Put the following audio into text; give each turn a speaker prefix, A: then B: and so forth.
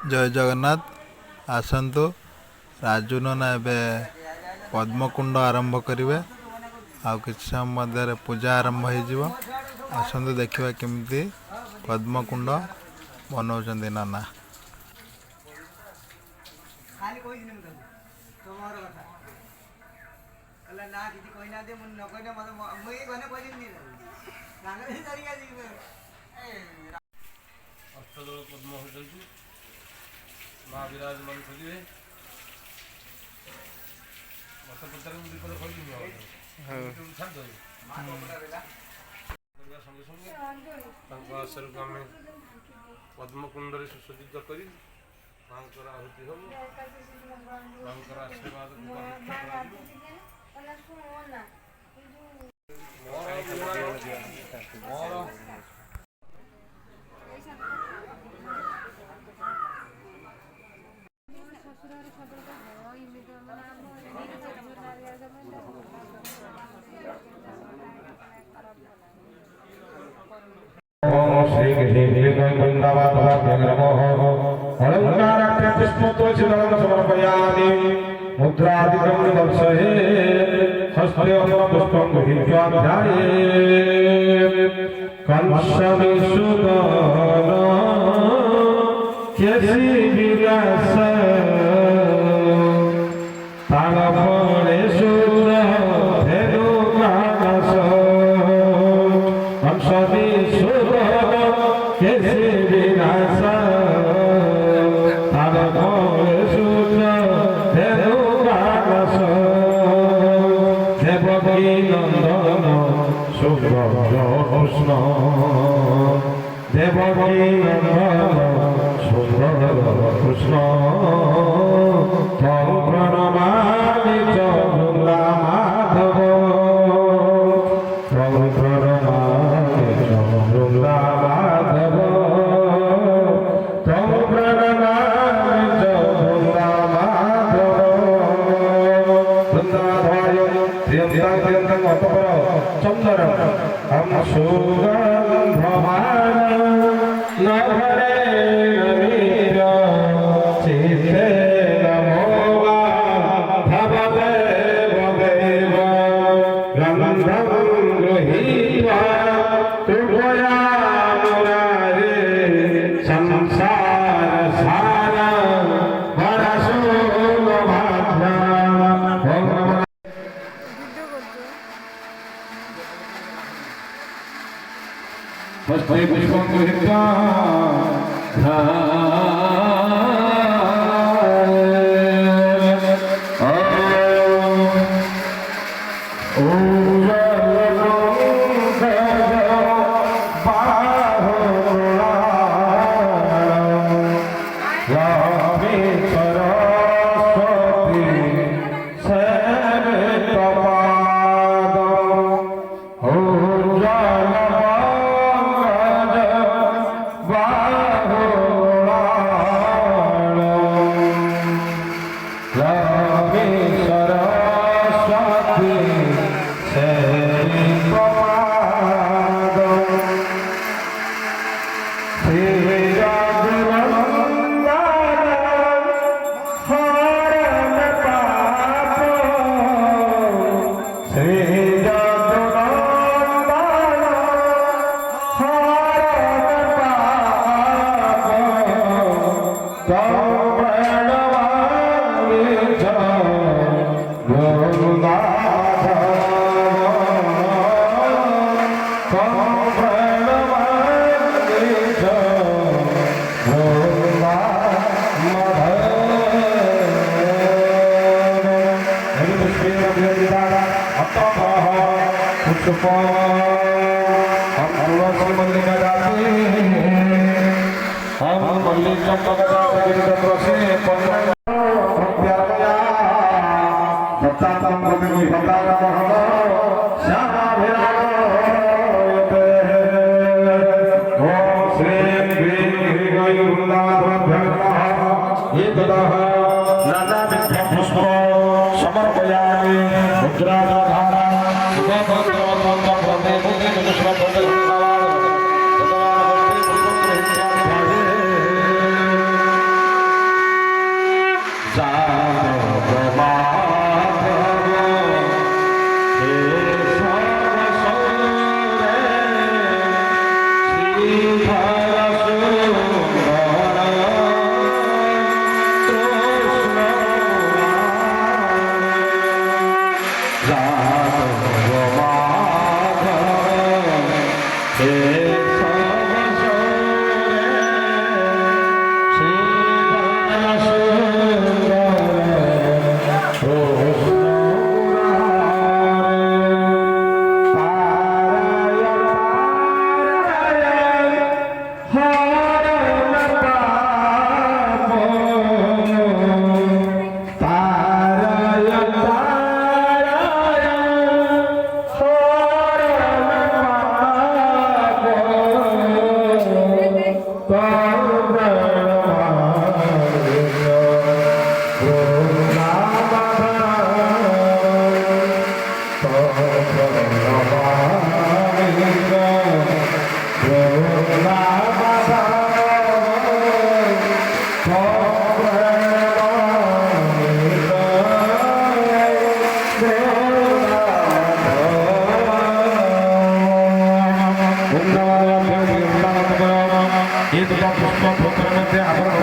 A: जय जगन्नाथ आसतु राजू नना ए पद्मकुंड आरंभ करेंगे आ कि समय मध्य पूजा आरंभ हो आसतु देखा केमती पद्मकुंड बनाऊँ नाना
B: अष्टदल पद्म होती माँ विराजमान करेंगे मत पचार विपद खोल संगे संगे आश्रय को आम पद्मकुंड सुसज्जित कर आहुति हम आशीर्वाद श्री समर्पयामि मुद्रादिकं दर्शये हस्ते पुष्पं गृहीत्वा ध्यायेत् कंसविसुदन केसि विलास तालफले शूद्र धेनुकानस कंसविसुदन केसि विलास तालफले शूद्र धेनुकानस देवकी नंदन सुब्रज कृष्ण देवकी नंदन सुंदर कृष्ण तौ प्रणमामि च वृंदा माधव तौ प्रणमामि च वृंदा माधव तौ प्रणमामि च वृंदा माधव वृंदाधाय त्र्यंबकं अपपर चंदनं हम सुगंधवान नभरे नमीर चित्ते नमो भवदेव देव गन्धं गृहीत्वा तुभया मुरारे संसार सार वरसो भाद्रा हस्ते पुष्पं गृहीत्वा समर्पयामि मुद्राधारा
C: पुष्प पुत्र मध्ये आपण